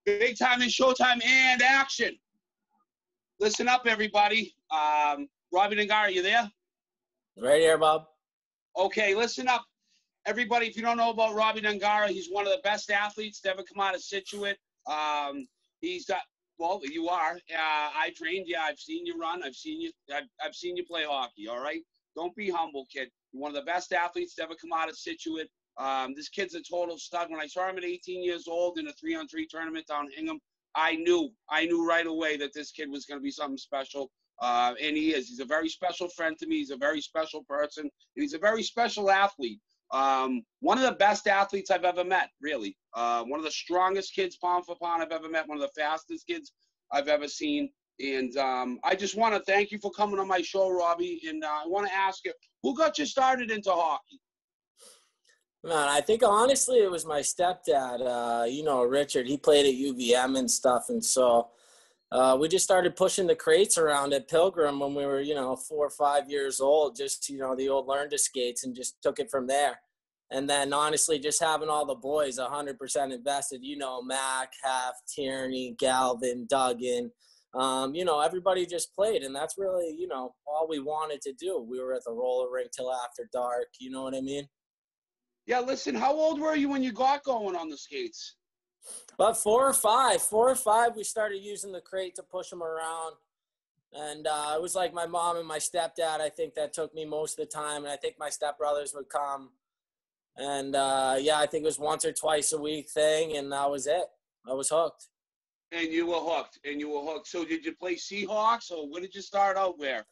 Big time and showtime and action. Listen up, everybody. Robby Dongara, you there? Right here, Bob. Okay, listen up. Everybody, if you don't know about Robby Dongara, he's one of the best athletes to ever come out of Scituate. He's got, well, you are. I trained you. I've seen you run. I've seen you play hockey, all right? Don't be humble, kid. You're one of the best athletes to ever come out of Scituate. This kid's a total stud. When I saw him at 18 years old in a 3-on-3 tournament down Hingham, I knew right away that this kid was going to be something special. And he is. He's a very special friend to me. He's a very special person. And he's a very special athlete. One of the best athletes I've ever met, really. One of the strongest kids pound for pound I've ever met. One of the fastest kids I've ever seen. And I just want to thank you for coming on my show, Robby. And I want to ask you, who got you started into hockey? Man, I think honestly it was my stepdad, Richard. He played at UVM and stuff. And so we just started pushing the crates around at Pilgrim when we were, 4 or 5 years old, just, the old learn to skates, and just took it from there. And then honestly, just having all the boys 100% invested, Mac, Hef, Tierney, Galvin, Duggan, everybody just played. And that's really, all we wanted to do. We were at the roller rink till after dark. You know what I mean? Yeah, listen, how old were you when you got going on the skates? About 4 or 5. 4 or 5, we started using the crate to push them around. And it was like my mom and my stepdad, I think, that took me most of the time. And I think my stepbrothers would come. And, I think it was once or twice a week thing. And that was it. I was hooked. And you were hooked. So did you play Seahawks, or what did you start out where?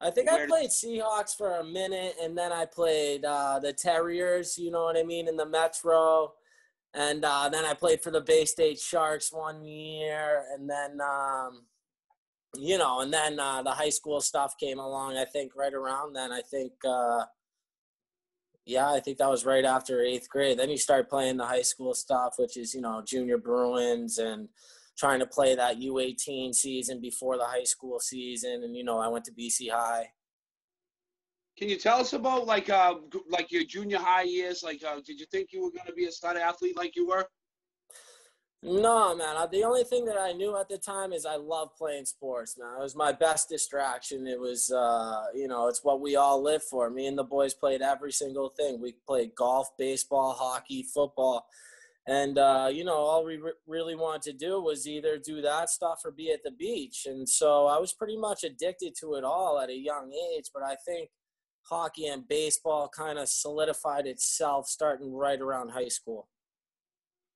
I think I played Seahawks for a minute, and then I played the Terriers, you know what I mean, in the Metro. And then I played for the Bay State Sharks 1 year. And then, the high school stuff came along, I think, right around then. I think that was right after 8th grade. Then you start playing the high school stuff, which is, junior Bruins and trying to play that U18 season before the high school season. And, I went to BC High. Can you tell us about, like your junior high years? Did you think you were going to be a stud athlete like you were? No, man. The only thing that I knew at the time is I love playing sports, man. It was my best distraction. It was, it's what we all live for. Me and the boys played every single thing. We played golf, baseball, hockey, football. And, all we really wanted to do was either do that stuff or be at the beach. And so I was pretty much addicted to it all at a young age. But I think hockey and baseball kind of solidified itself starting right around high school.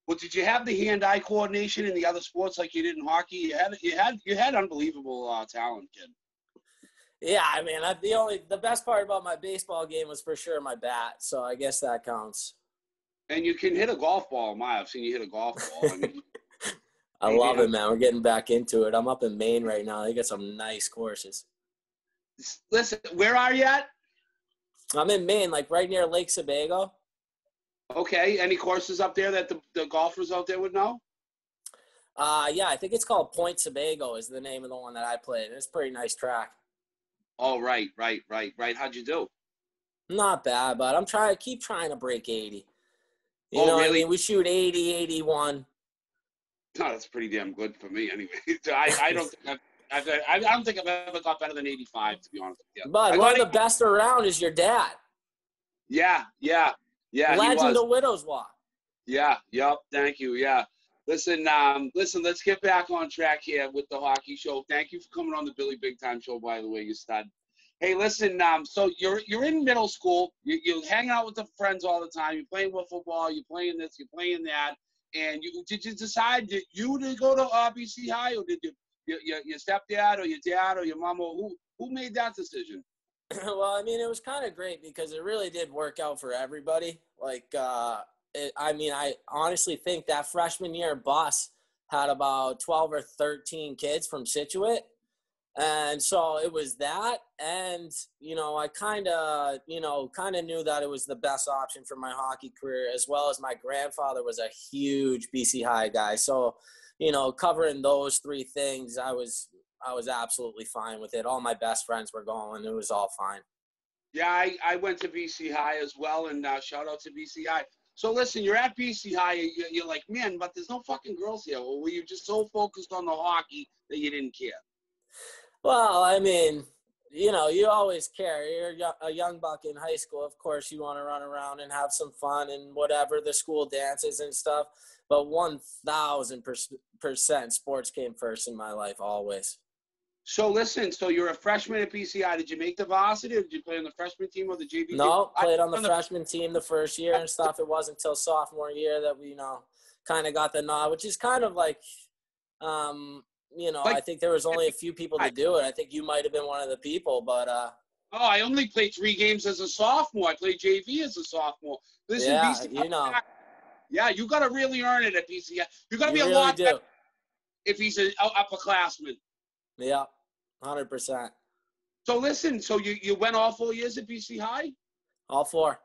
Well, did you have the hand-eye coordination in the other sports like you did in hockey? You had unbelievable talent, kid. Yeah, I mean, the best part about my baseball game was for sure my bat. So I guess that counts. And you can hit a golf ball. I've seen you hit a golf ball. I love it, man. We're getting back into it. I'm up in Maine right now. They got some nice courses. Listen, where are you at? I'm in Maine, like right near Lake Sebago. Okay. Any courses up there that the golfers out there would know? I think it's called Point Sebago is the name of the one that I played. It's a pretty nice track. Oh, right. How'd you do? Not bad, but keep trying to break 80. You know really? What I mean? We shoot 80, 81. No, that's pretty damn good for me anyway. I don't think I've ever got better than 85, to be honest with you. But one of the best around is your dad. Yeah. Legend of Widow's Walk. Yeah. Thank you. Yeah. Listen, let's get back on track here with the hockey show. Thank you for coming on the Billy Big Time Show, by the way, you stud. Hey, listen, so you're in middle school. You're hanging out with the friends all the time. You're playing football. You're playing this. You're playing that. And did you decide to go to BC High, or did your stepdad or your dad or your mom, or who made that decision? Well, I mean, it was kind of great because it really did work out for everybody. I honestly think that freshman year bus had about 12 or 13 kids from Scituate. And so it was that. And, I kind of knew that it was the best option for my hockey career, as well as my grandfather was a huge BC High guy. So, covering those three things, I was absolutely fine with it. All my best friends were going. It was all fine. Yeah, I went to BC High as well, and shout out to BC High. So listen, you're at BC High. You're like, man, but there's no fucking girls here. Or were you just so focused on the hockey that you didn't care? Well, I mean, you know, you always care. You're a young buck in high school. Of course, you want to run around and have some fun and whatever, the school dances and stuff. But 1,000% sports came first in my life, always. So listen, so you're a freshman at BCI. Did you make the varsity, or did you play on the freshman team or the JV team? No, played on the freshman team the first year and stuff. It wasn't until sophomore year that we, kind of got the nod, which is kind of like, I think there was only a few people to do it. I think you might have been one of the people, but I only played 3 games as a sophomore. I played JV as a sophomore. Listen, yeah, BCI, yeah, you got to really earn it at BCI. You got to be you a really lot do. better if he's an upperclassman. Yeah, 100%. So listen, so you went all 4 years at BC High? All 4.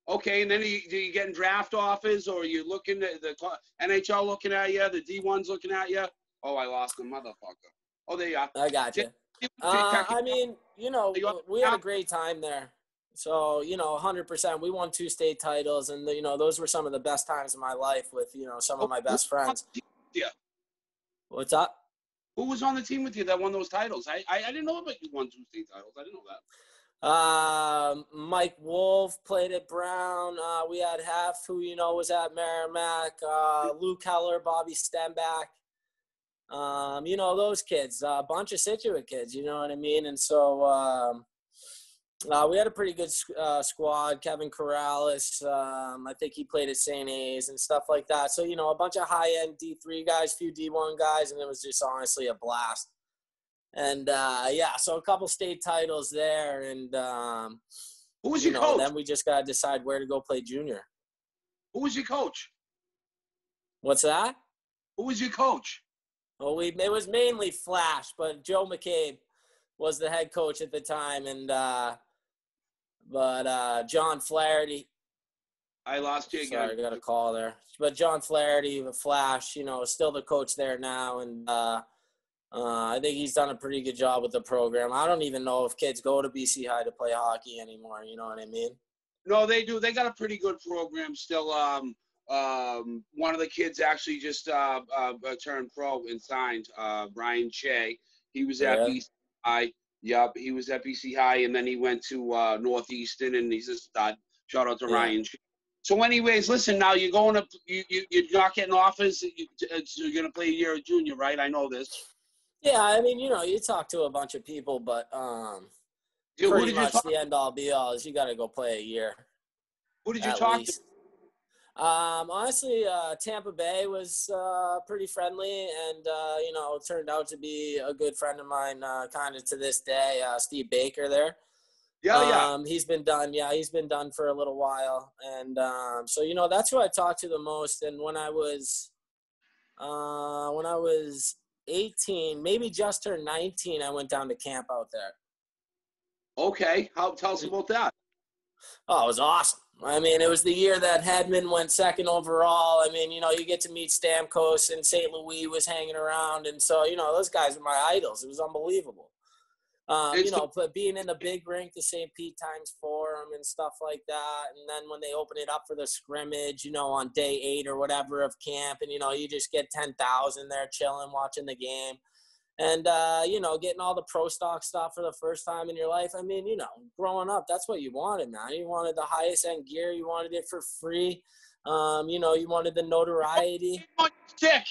Okay, and then are you getting draft offers, or are you looking at the NHL looking at you, the D1's looking at you? Oh, I lost the motherfucker. Oh, there you are. I got you. I mean, we had a great time there. So, 100%. We won 2 state titles, and, those were some of the best times of my life with, some of my best friends. Yeah. What's up? Who was on the team with you that won those titles? I didn't know about you won 2 state titles. I didn't know that. Mike Wolf played at Brown. We had Hef, who was at Merrimack. Luke Keller, Bobby Stenback. Those kids. A bunch of Scituate kids. You know what I mean? And so we had a pretty good squad. Kevin Corrales. I think he played at St. A's and stuff like that. So a bunch of high-end D3 guys, few D1 guys, and it was just honestly a blast. And, so a couple state titles there. And, who was your coach? Then we just got to decide where to go play junior. Who was your coach? What's that? Who was your coach? Well, it was mainly Flash, but Joe McCabe was the head coach at the time. And, John Flaherty. I lost you again. Sorry, I got a call there. But John Flaherty, the Flash, is still the coach there now. And, I think he's done a pretty good job with the program. I don't even know if kids go to BC High to play hockey anymore. You know what I mean? No, they do. They got a pretty good program still. One of the kids actually just turned pro and signed, Brian Che. He was at BC High. Yep, he was at BC High, and then he went to Northeastern, and he's a stud. Shout out to Ryan Che. So anyways, listen, now you're going to you're not getting offers. You're going to play a year of junior, right? I know this. Yeah, I mean, you talk to a bunch of people, but pretty much the end-all, be-all is you got to go play a year. Who did you talk to? Honestly, Tampa Bay was pretty friendly, and, it turned out to be a good friend of mine kind of to this day, Steve Baker there. Yeah. He's been done. Yeah, he's been done for a little while. And so, that's who I talked to the most. And when I was 18, maybe just turned 19, I went down to camp out there. Okay. Tell us about that. Oh, it was awesome. I mean, it was the year that Hedman went second overall. I mean, you get to meet Stamkos, and St. Louis was hanging around. And so, those guys were my idols. It was unbelievable. But being in the big rink, the St. Pete times Forum and stuff like that. And then when they open it up for the scrimmage, on day 8 or whatever of camp, and, you just get 10,000 there chilling, watching the game. And, getting all the pro stock stuff for the first time in your life. I mean, growing up, that's what you wanted, man. You wanted the highest end gear. You wanted it for free. You wanted the notoriety. Stick.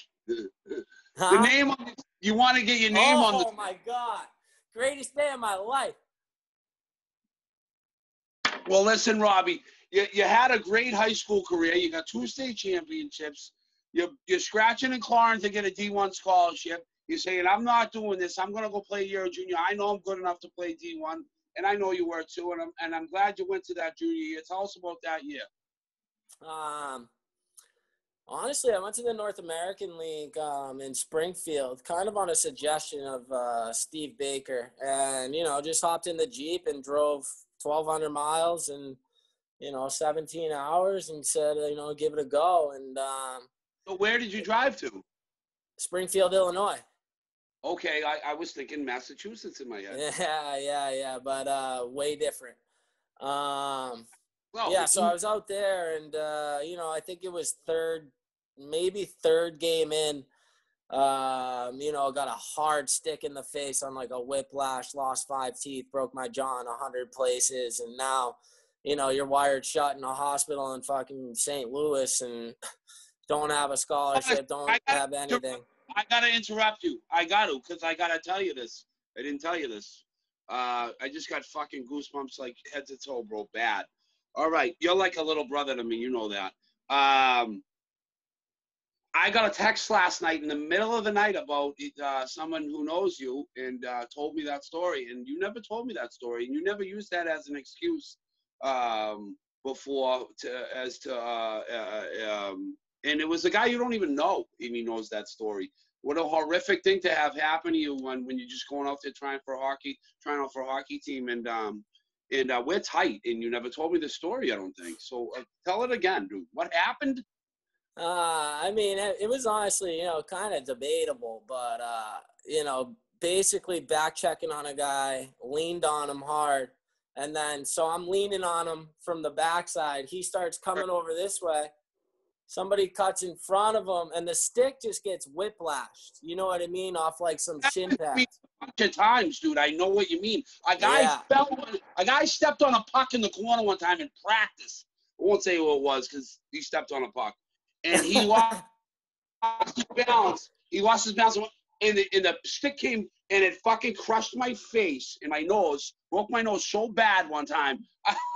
Huh? The name on you want to get your name on the. Oh, my God. Greatest day of my life. Well, listen, Robbie, you had a great high school career. You got 2 state championships. You're scratching and clawing to get a D1 scholarship. You're saying, I'm not doing this. I'm going to go play a year of junior. I know I'm good enough to play D1, and I know you were too, and I'm glad you went to that junior year. Tell us about that year. Honestly, I went to the North American League in Springfield, kind of on a suggestion of Steve Baker. And, just hopped in the Jeep and drove 1,200 miles and, 17 hours and said, give it a go. And so where did you drive to? Springfield, Illinois. Okay, I was thinking Massachusetts in my head. Yeah, but way different. Well, Yeah, so I was out there, and I think it was maybe third game in. Got a hard stick in the face on like a whiplash, lost 5 teeth, broke my jaw in 100 places, and now, you're wired shut in a hospital in fucking St. Louis and don't have a scholarship, don't have anything. I gotta interrupt you. I got to, because I gotta tell you this. I didn't tell you this. I just got fucking goosebumps like head to toe, bro. Bad. All right, you're like a little brother to me. You know that. I got a text last night in the middle of the night about someone who knows you and told me that story. And you never told me that story, and you never used that as an excuse before and it was a guy you don't even know, and he knows that story. What a horrific thing to have happen to you when you're just going out there trying out for a hockey team, and we're tight, and you never told me the story, I don't think. So tell it again, dude. What happened? It was honestly, kind of debatable, but, basically back checking on a guy, leaned on him hard. And then, so I'm leaning on him from the backside. He starts coming over this way. Somebody cuts in front of him, and the stick just gets whiplashed. You know what I mean? Off like some shin pads. A bunch of times, dude. I know what you mean. A guy stepped on a puck in the corner one time in practice. I won't say who it was because he stepped on a puck. And he lost his balance. And the stick came, and it fucking crushed my face and my nose, broke my nose so bad one time.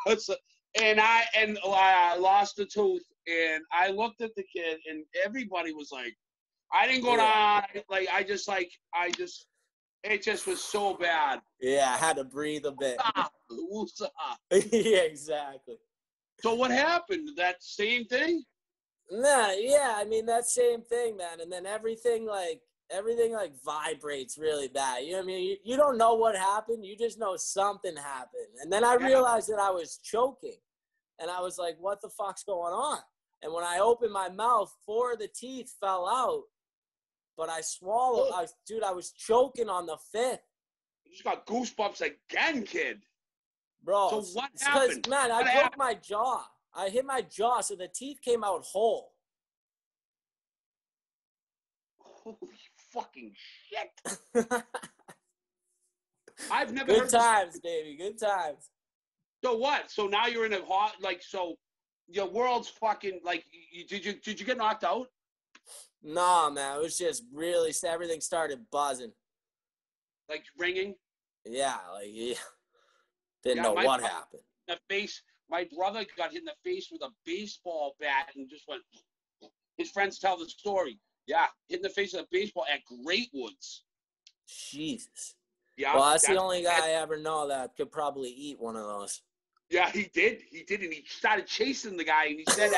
And I lost a tooth. And I looked at the kid, and everybody was like, I didn't go down. It just was so bad. Yeah, I had to breathe a bit. Yeah, exactly. So what happened? That same thing? Nah, yeah, that same thing, man. And then everything vibrates really bad. You know what I mean? You don't know what happened. You just know something happened. And then I realized that I was choking. And I was like, what the fuck's going on? And when I opened my mouth, 4 of the teeth fell out. But I swallowed. I was choking on the 5th. You just got goosebumps again, kid. Bro. So what happened? Because, man, I broke my jaw. I hit my jaw, so the teeth came out whole. Holy fucking shit. I've never heard Good times, baby. Good times. So what? So now you're in a hot, so your world's fucking, did you get knocked out? No, man. It was just really, everything started buzzing. Like ringing? Yeah, didn't know what happened. The face. My brother got hit in the face with a baseball bat and just went. His friends tell the story. Yeah, hit in the face with a baseball at Great Woods. Jesus. Yeah. Well, that's the only guy I ever know that could probably eat one of those. Yeah, he did. And he started chasing the guy, and he said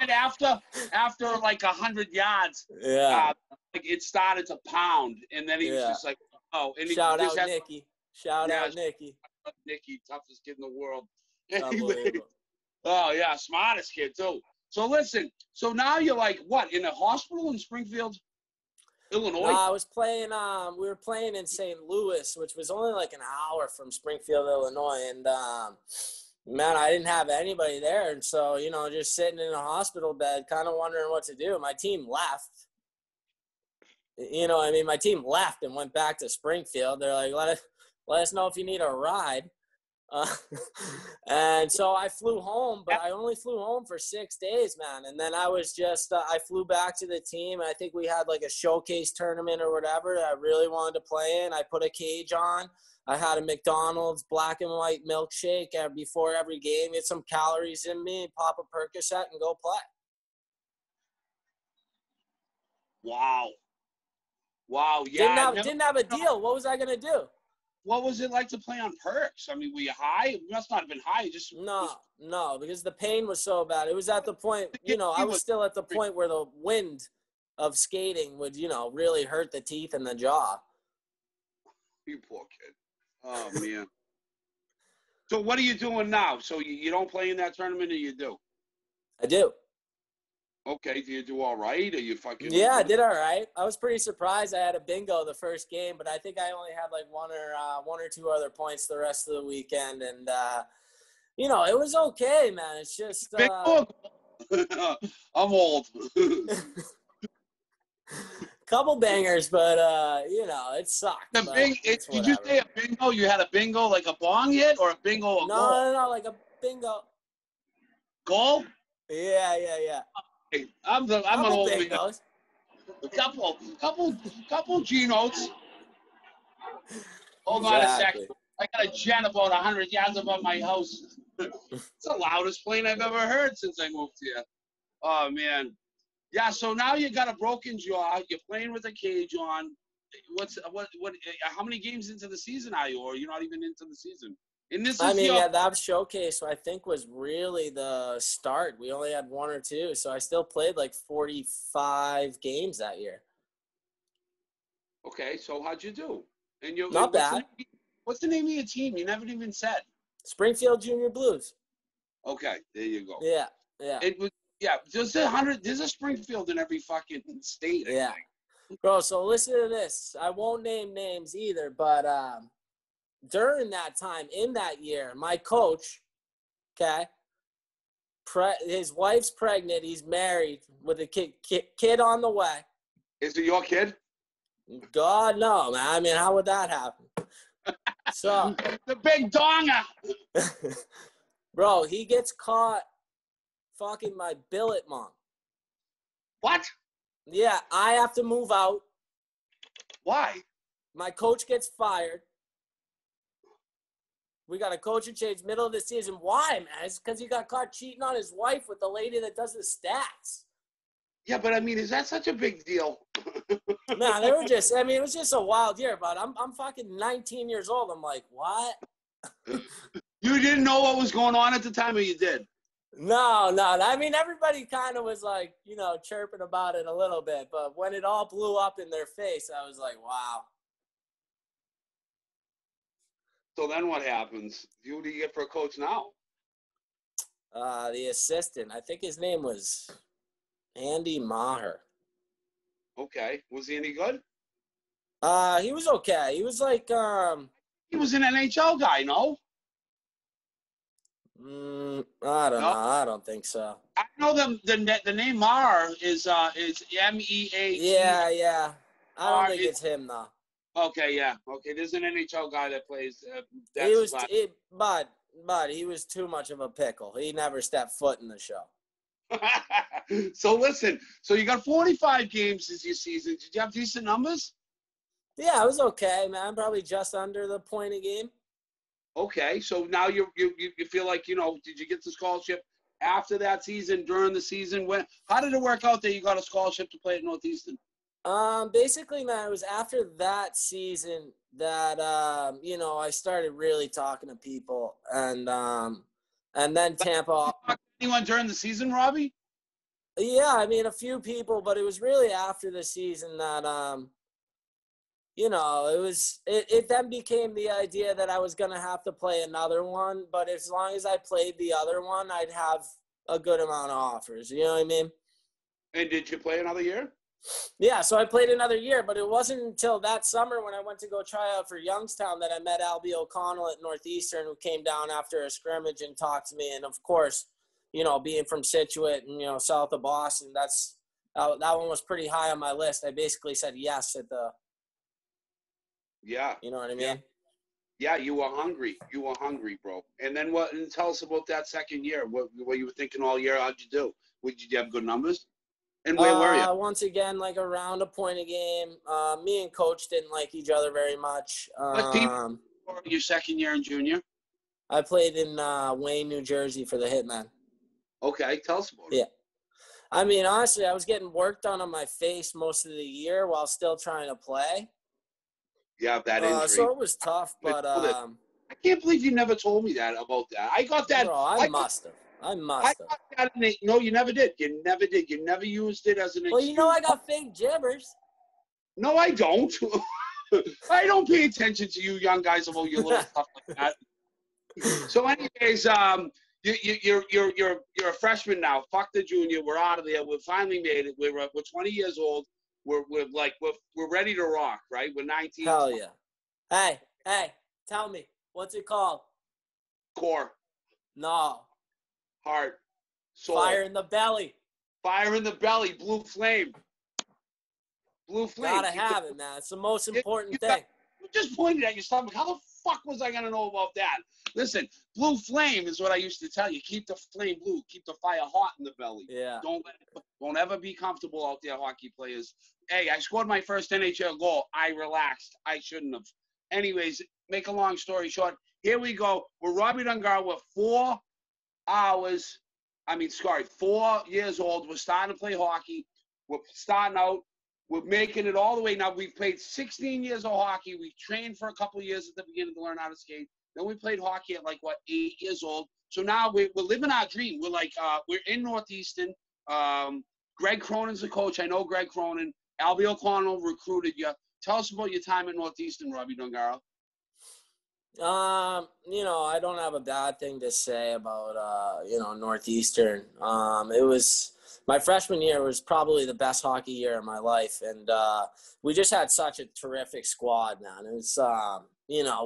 after like 100 yards, it started to pound, and then he was just like, oh. And Shout out Nicky. Shout out Nicky. Nicky, toughest kid in the world. Anyway, oh yeah, smartest kid too. So listen, so now you're like what, in a hospital in Springfield, Illinois? No, I was playing. We were playing in St. Louis, which was only like an hour from Springfield, Illinois, and man, I didn't have anybody there, and so just sitting in a hospital bed, kind of wondering what to do. My team left. My team left and went back to Springfield. They're like, let us know if you need a ride. And so I flew home, but I only flew home for 6 days, man. And then I was just, I flew back to the team. I think we had like a showcase tournament or whatever that I really wanted to play in. I put a cage on. I had a McDonald's black and white milkshake before every game, get some calories in me, pop a Percocet and go play. Wow. Yeah. Didn't have a deal. What was I going to do? What was it like to play on perks? Were you high? You must not have been high. No, because the pain was so bad. It was at the point, I was still at the point where the wind of skating would, really hurt the teeth and the jaw. You poor kid. Oh, man. So what are you doing now? So you don't play in that tournament, or you do? I do. Okay, do you do all right? Are you fucking? Yeah, I did all right. I was pretty surprised. I had a bingo the first game, but I think I only had like one or two other points the rest of the weekend. And it was okay, man. It's just Bingo. I'm old. couple bangers, but it sucked. Did you say a bingo? You had a bingo like a bong hit or a bingo? No, like a bingo. Goal? Yeah. Hey, I'm an old bingos. Man. Couple G notes. Hold on a second. I got a gen about 100 yards above my house. It's the loudest plane I've ever heard since I moved here. Oh man. Yeah, so now you got a broken jaw. You're playing with a cage on. How many games into the season are you, or you're not even into the season? And that showcase I think was really the start. We only had one or two, so I still played like 45 games that year. Okay, so how'd you do? And not bad. What's the name of your team? You never even said. Springfield Junior Blues. Okay, there you go. Yeah. It was There's a Springfield in every fucking state. Yeah. Bro, so listen to this. I won't name names either, but during that time, in that year, my coach, okay, his wife's pregnant. He's married with a kid on the way. Is it your kid? God, no, man. I mean, how would that happen? So the big donger. Bro, he gets caught fucking my billet mom. What? Yeah, I have to move out. Why? My coach gets fired. We got a coaching change middle of the season. Why, man? It's because he got caught cheating on his wife with the lady that does the stats. Yeah, but I mean, is that such a big deal? Man, it was just a wild year, but I'm fucking 19 years old. I'm like, what? You didn't know what was going on at the time, or you did? No. I mean, everybody kind of was like, chirping about it a little bit, but when it all blew up in their face, I was like, wow. So then what happens? Who do you get for a coach now? The assistant. I think his name was Andy Maher. Okay. Was he any good? He was okay. He was like, he was an NHL guy, no? I don't know. I don't think so. I know the name Maher is MEA. Yeah. I don't think it's him though. Okay, yeah. Okay, there's an NHL guy that plays. But he was too much of a pickle. He never stepped foot in the show. So listen, so you got 45 games this your season. Did you have decent numbers? Yeah, it was okay, man. Probably just under the point a game. Okay, so now you feel like, did you get the scholarship after that season, during the season? How did it work out that you got a scholarship to play at Northeastern? Basically, man, it was after that season that I started really talking to people, and then Tampa. Anyone during the season, Robby? Yeah, I mean a few people, but it was really after the season that it then became the idea that I was gonna have to play another one, but as long as I played the other one, I'd have a good amount of offers. You know what I mean? And did you play another year? Yeah, so I played another year, but it wasn't until that summer when I went to go try out for Youngstown that I met Albie O'Connell at Northeastern, who came down after a scrimmage and talked to me. And of course, being from Scituate and south of Boston, that one was pretty high on my list. I basically said yes at the. Yeah. You know what I mean? Yeah, you were hungry. You were hungry, bro. And then what? And tell us about that second year. What you were thinking all year? How'd you do? Did you have good numbers? And where were you? Once again, like around a point a game. Me and coach didn't like each other very much. What team for your second year in junior? I played in Wayne, New Jersey for the Hitmen. Okay, tell us about it. Yeah. I mean, honestly, I was getting work done on my face most of the year while still trying to play. Yeah, that injury. So it was tough, but I can't believe you never told me that about that. I got that. Bro, I must have. I got that no, you never did. You never did. You never used it as an excuse. Well, I got fake gibbers. No, I don't. I don't pay attention to you young guys about your little stuff like that. So, anyways, you're a freshman now. Fuck the junior. We're out of there. We finally made it. We're 20 years old. We're ready to rock, right? We're 19. Hell yeah. Hey, tell me, what's it called? Core. No. Heart. Soul. Fire in the belly. Fire in the belly. Blue flame. Blue flame. Gotta have it, man. It's the most important thing. You just pointed at your stomach. How the fuck was I gonna know about that? Listen, blue flame is what I used to tell you. Keep the flame blue. Keep the fire hot in the belly. Yeah. Don't ever be comfortable out there, hockey players. Hey, I scored my first NHL goal. I relaxed. I shouldn't have. Anyways, make a long story short. Here we go. We're Robby Dongara. We're 4 years old. We're starting to play hockey. We're starting out. We're making it all the way. Now, we've played 16 years of hockey. We trained for a couple of years at the beginning to learn how to skate. Then we played hockey at 8 years old. So now we're living our dream. We're in Northeastern. Greg Cronin's the coach. I know Greg Cronin. Albie O'Connell recruited you. Tell us about your time at Northeastern, Robby Dongara. I don't have a bad thing to say about, Northeastern. It was my freshman year was probably the best hockey year of my life. And, we just had such a terrific squad, man. It was,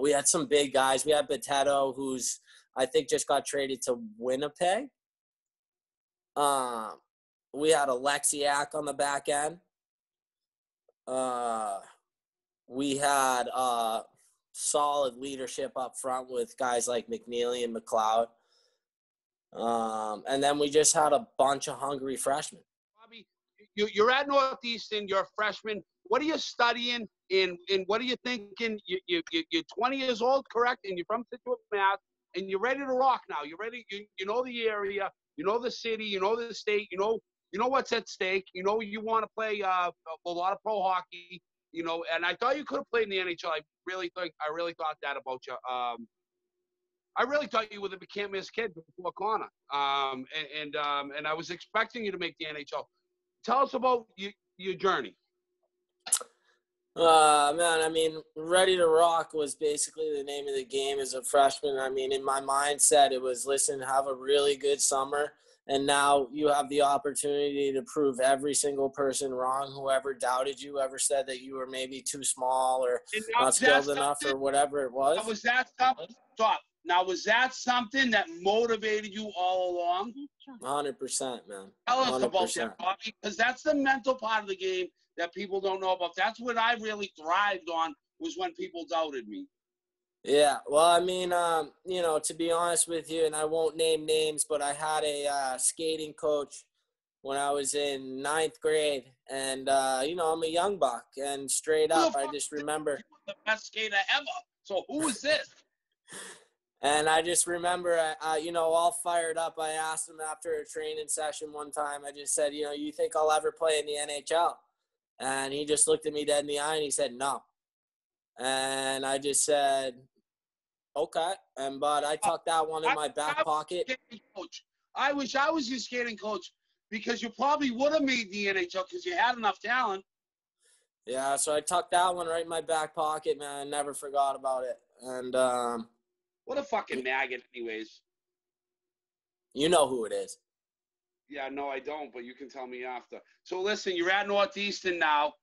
we had some big guys. We had Boteto, who's, I think, just got traded to Winnipeg. We had Alexiak on the back end. We had, solid leadership up front with guys like McNeely and McLeod. And then we just had a bunch of hungry freshmen. Robby, you're at Northeastern, you're a freshman. What are you studying and what are you thinking? You're 20 years old, correct? And you're from Situate, Mass. And you're ready to rock now. You're ready. You know the area. You know the city. You know the state. You know what's at stake. You know you want to play a lot of pro hockey. And I thought you could have played in the NHL. I really thought that about you. I really thought you were the can't miss kid before Connor. And I was expecting you to make the NHL. Tell us about your journey. Ready to rock was basically the name of the game as a freshman. In my mindset, it was, listen, have a really good summer. And now you have the opportunity to prove every single person wrong, whoever doubted you, whoever said that you were maybe too small or not skilled enough or whatever it was. Was that something? Stop. Now, was that something that motivated you all along? 100%, man. Tell us about that, Robby, because that's the mental part of the game that people don't know about. That's what I really thrived on, was when people doubted me. Yeah, well, to be honest with you, and I won't name names, but I had a skating coach when I was in 9th grade, and, I'm a young buck, and straight up, I just remember. The best skater ever, so who is this? And I just remember, all fired up, I asked him after a training session one time, I just said, you think I'll ever play in the NHL? And he just looked at me dead in the eye, and he said, no. And I just said, okay, but I tucked that one in my back pocket. I wish I was your skating coach, because you probably would have made the NHL because you had enough talent. Yeah, so I tucked that one right in my back pocket, man. I never forgot about it. And what a fucking maggot, anyways. You know who it is. Yeah, no, I don't, but you can tell me after. So listen, you're at Northeastern now.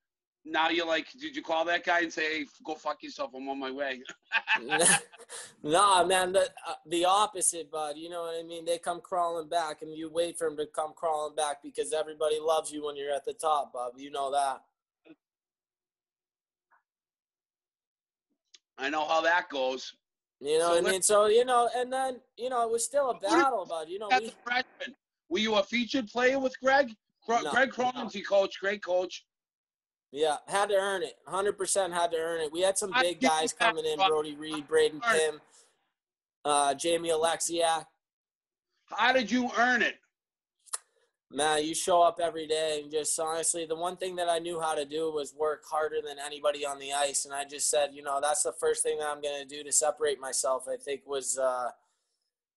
Now you're like, did you call that guy and say, hey, go fuck yourself, I'm on my way? Nah, man, the opposite, bud. You know what I mean? They come crawling back, and you wait for them to come crawling back because everybody loves you when you're at the top, bub. You know that. I know how that goes. You know what I mean? So, and then, it was still a battle, bud. As a freshman, were you a featured player with Greg? No, Greg Cronin's your coach, great coach. Yeah, had to earn it. 100% had to earn it. We had some big guys coming in, Brody Reed, Braden Kim, Jamie Alexiak. How did you earn it? Man, you show up every day, and just honestly, the one thing that I knew how to do was work harder than anybody on the ice. And I just said, that's the first thing that I'm going to do to separate myself, I think was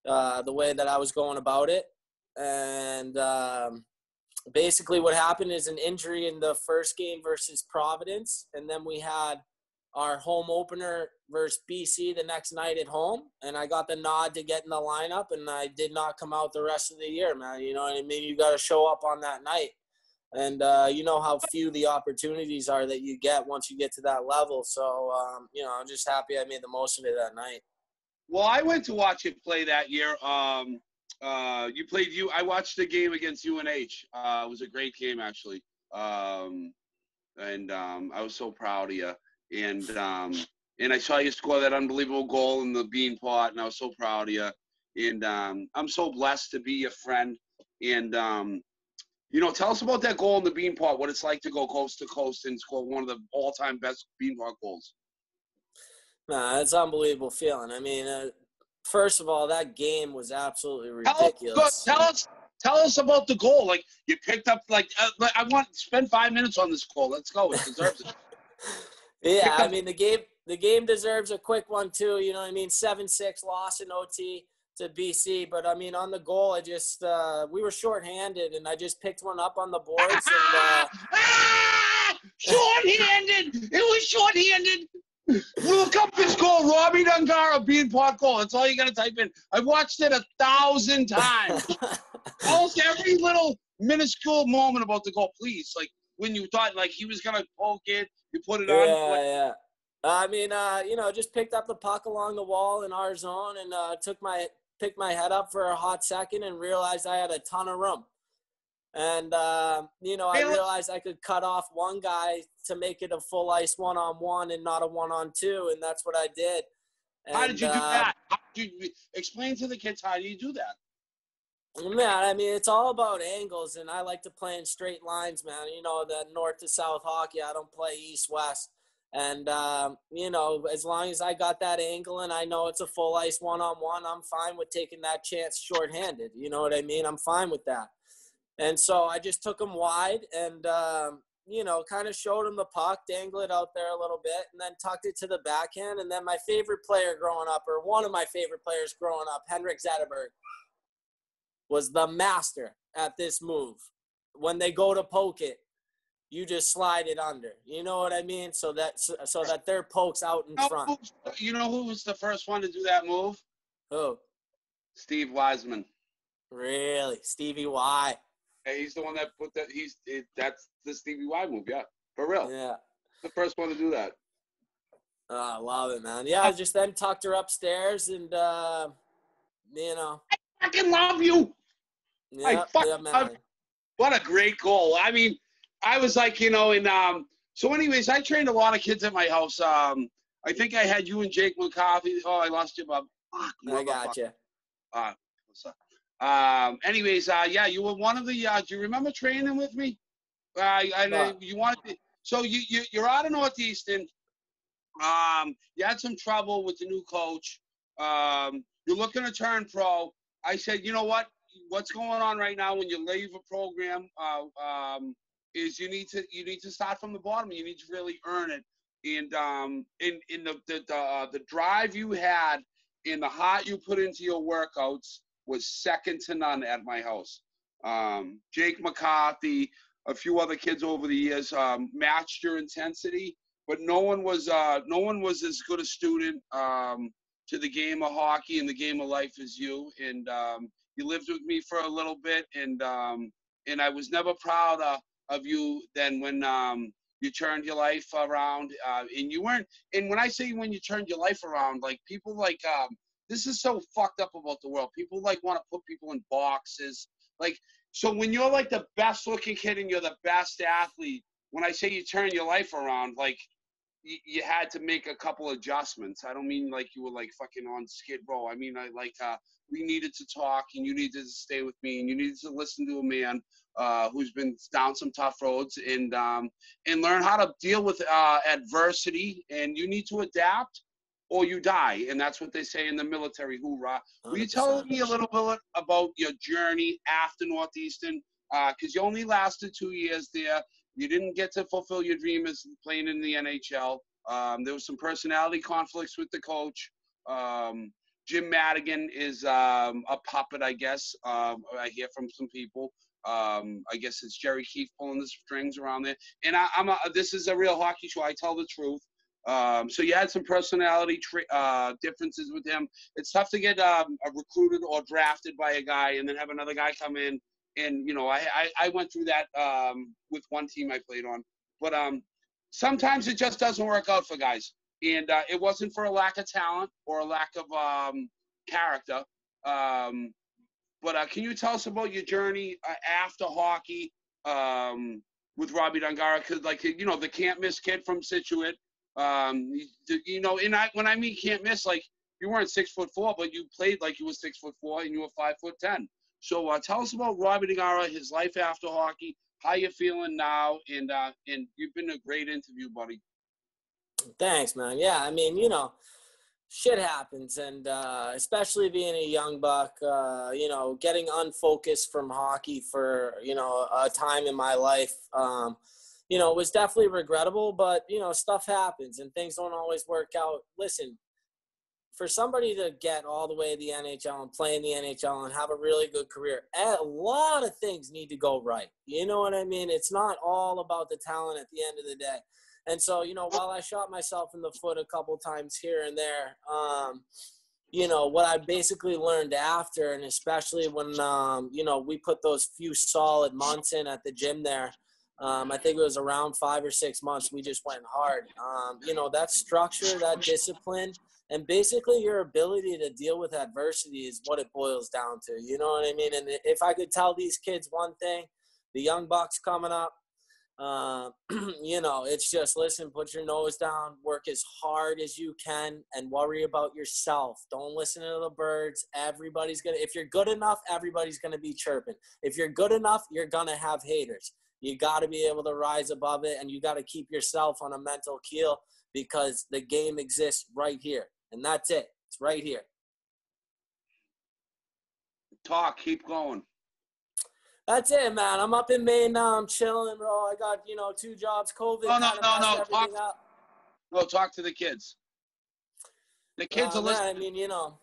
the way that I was going about it. And basically what happened is an injury in the first game versus Providence. And then we had our home opener versus BC the next night at home. And I got the nod to get in the lineup, and I did not come out the rest of the year, man. You know what I mean? You got to show up on that night. And you know how few the opportunities are that you get once you get to that level. So, I'm just happy I made the most of it that night. Well, I went to watch it play that year. I watched the game against UNH. It was a great game, actually. I was so proud of you. And I saw you score that unbelievable goal in the bean pot, and I was so proud of you. And I'm so blessed to be your friend. And tell us about that goal in the bean pot. What it's like to go coast to coast and score one of the all-time best bean pot goals. Nah, it's an unbelievable feeling. I mean, first of all, that game was absolutely ridiculous. Tell us about the goal. Like, you picked up, I want to spend 5 minutes on this goal. Let's go. It deserves it. Yeah, I mean, the game deserves a quick one, too. You know what I mean? 7-6 loss in OT to BC. But, I mean, on the goal, we were shorthanded, and I just picked one up on the boards. Shorthanded! It was shorthanded! Look up this goal, Robby Dongara bean pot goal. That's all you got to type in. I've watched it 1,000 times. Tell us every little minuscule moment about the goal, please. Like, when you thought, like, he was going to poke it, you put it on. Yeah. I mean, just picked up the puck along the wall in our zone and picked my head up for a hot second and realized I had a ton of room. And, I realized I could cut off one guy to make it a full ice 1-on-1 and not a 1-on-2, and that's what I did. And, how did you do that? Explain to the kids, how do you do that? Man, I mean, it's all about angles, and I like to play in straight lines, man. The north to south hockey, I don't play east-west. And, as long as I got that angle and I know it's a full ice 1-on-1, I'm fine with taking that chance shorthanded. You know what I mean? I'm fine with that. And so I just took him wide and, kind of showed him the puck, dangled it out there a little bit, and then tucked it to the backhand. And then my favorite player growing up, or one of my favorite players growing up, Henrik Zetterberg, was the master at this move. When they go to poke it, you just slide it under. You know what I mean? So that their poke's out in front. You know who was the first one to do that move? Who? Steve Wiseman. Really? Stevie Y. Hey, he's the one that put that. That's the Stevie Y move, yeah, for real. Yeah, the first one to do that. I love it, man. Yeah, I just then tucked her upstairs, and I fucking love you. Yeah, man. What a great goal. I mean, I was like, so anyways, I trained a lot of kids at my house. I think I had you and Jake McCarthy. Oh, I lost you, Bob. I got you. What's up? Anyways, you were one of the. Do you remember training with me? You wanted to, so you're out of Northeastern. You had some trouble with the new coach. You're looking to turn pro. I said, you know what? What's going on right now when you leave a program is you need to start from the bottom. You need to really earn it. And in the drive you had, in the heart you put into your workouts was second to none at my house. Jake McCarthy, a few other kids over the years matched your intensity, but no one was as good a student to the game of hockey and the game of life as you. And you lived with me for a little bit, and I was never proud of you then when you turned your life around. And you weren't. And when I say when you turned your life around, like people like this is so fucked up about the world. People like want to put people in boxes. Like, so when you're like the best looking kid and you're the best athlete, when I say you turn your life around, like you had to make a couple adjustments. I don't mean like you were like fucking on Skid Row. I mean, we needed to talk, and you needed to stay with me, and you needed to listen to a man who's been down some tough roads, and learn how to deal with adversity. And you need to adapt or you die. And that's what they say in the military, hoorah. 100%. Will you tell me a little bit about your journey after Northeastern? Because you only lasted 2 years there. You didn't get to fulfill your dream as playing in the NHL. There was some personality conflicts with the coach. Jim Madigan is a puppet, I guess. I hear from some people. I guess it's Jerry Keefe pulling the strings around there. And this is a real hockey show. I tell the truth. So you had some personality differences with him. It's tough to get recruited or drafted by a guy and then have another guy come in. And, I went through that with one team I played on. But sometimes it just doesn't work out for guys. And it wasn't for a lack of talent or a lack of character. But can you tell us about your journey after hockey with Robby Dongara? Because, like, you know, the can't miss kid from Situate. You know, and when I mean can't miss, like, you weren't 6'4", but you played like you were 6'4" and you were 5'10". So tell us about Robby Dongara, his life after hockey, how you feeling now, and you've been a great interview, buddy. Thanks, man. Yeah, I mean, you know, shit happens, and especially being a young buck, you know, getting unfocused from hockey for, you know, a time in my life, you know, was definitely regrettable, but, you know, stuff happens and things don't always work out. Listen, for somebody to get all the way to the NHL and play in the NHL and have a really good career, a lot of things need to go right. You know what I mean? It's not all about the talent at the end of the day. And so, you know, while I shot myself in the foot a couple times here and there, you know, what I basically learned after, and especially when, you know, we put those few solid months in at the gym there, I think it was around 5 or 6 months, we just went hard. You know, that structure, that discipline, and basically your ability to deal with adversity is what it boils down to. You know what I mean? And if I could tell these kids one thing, the young bucks coming up, you know, it's just, listen, put your nose down, work as hard as you can, and worry about yourself. Don't listen to the birds. Everybody's going to, if you're good enough, everybody's going to be chirping. If you're good enough, you're going to have haters. You got to be able to rise above it, and you got to keep yourself on a mental keel, because the game exists right here. And that's it. It's right here. Keep going. That's it, man. I'm up in Maine now. I'm chilling, bro. I got, you know, 2 jobs. COVID messed everything up. No, talk to the kids. The kids are listening. I mean, you know,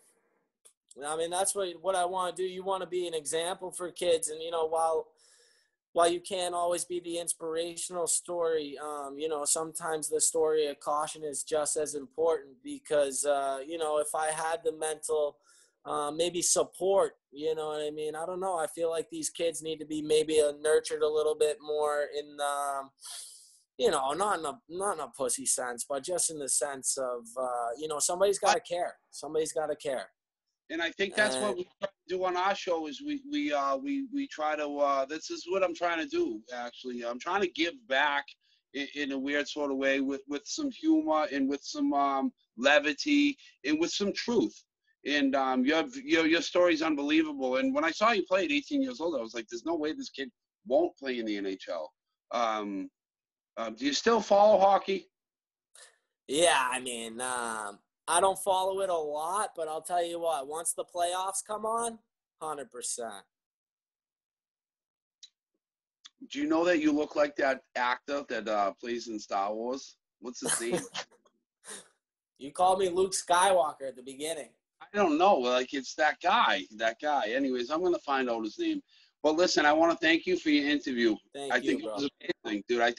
I mean, that's what I want to do. You want to be an example for kids. And, you know, while you can't always be the inspirational story, you know, sometimes the story of caution is just as important, because, you know, if I had the mental maybe support, you know what I mean? I don't know. I feel like these kids need to be maybe nurtured a little bit more in, you know, not in a pussy sense, but just in the sense of, you know, somebody's got to care. Somebody's got to care. And I think that's what we try to do on our show is we try to, this is what I'm trying to do, actually. I'm trying to give back in a weird sort of way with some humor and with some levity and with some truth. And your story's unbelievable. And when I saw you play at 18 years old, I was like, there's no way this kid won't play in the NHL. Do you still follow hockey? Yeah, I mean, I don't follow it a lot, but I'll tell you what, once the playoffs come on, 100%. Do you know that you look like that actor that plays in Star Wars? What's his name? You called me Luke Skywalker at the beginning. I don't know. Like, it's that guy. Anyways, I'm going to find out his name. But listen, I want to thank you for your interview. I think it was amazing, dude. I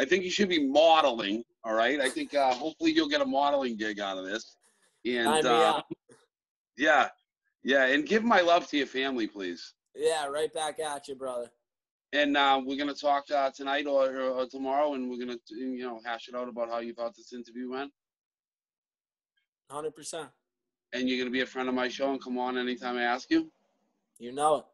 think you should be modeling. All right. I think hopefully you'll get a modeling gig out of this. And yeah. And give my love to your family, please. Yeah, right back at you, brother. And we're gonna talk tonight or tomorrow, and we're gonna, you know, hash it out about how you thought this interview went. 100%. And you're gonna be a friend of my show and come on anytime I ask you. You know it.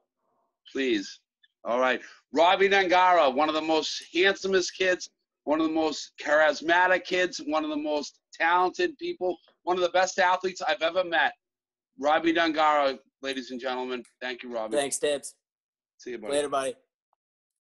Please. All right. Robby Dongara, one of the most handsomest kids, one of the most charismatic kids, one of the most talented people, one of the best athletes I've ever met. Robby Dongara, ladies and gentlemen. Thank you, Robby. Thanks, Tibbs. See you, buddy. Later, buddy.